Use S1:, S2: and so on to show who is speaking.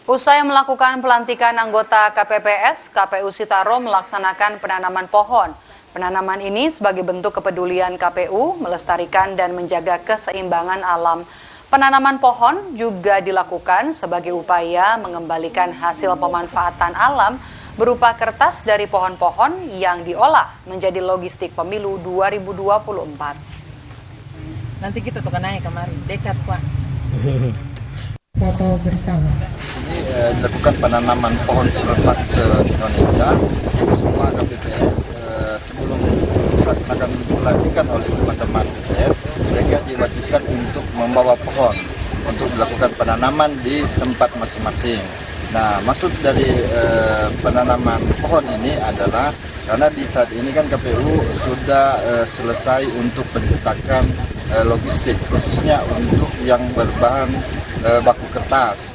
S1: Usai melakukan pelantikan anggota KPPS, KPU Sitaro melaksanakan penanaman pohon. Penanaman ini sebagai bentuk kepedulian KPU melestarikan dan menjaga keseimbangan alam. Penanaman pohon juga dilakukan sebagai upaya mengembalikan hasil pemanfaatan alam berupa kertas dari pohon-pohon yang diolah menjadi logistik pemilu 2024.
S2: Nanti kita tuh naik kemarin, dekat Pak.
S3: Foto bersama.
S4: Ini dilakukan penanaman pohon serentak se-Indonesia. Jadi semua KPPS sebelum dilaksanakan pelantikan oleh teman-teman KPPS, mereka diwajibkan untuk membawa pohon untuk dilakukan penanaman di tempat masing-masing. Nah, maksud dari penanaman pohon ini adalah karena di saat ini kan KPU sudah selesai untuk pencetakan logistik, khususnya untuk yang berbahan baku kertas.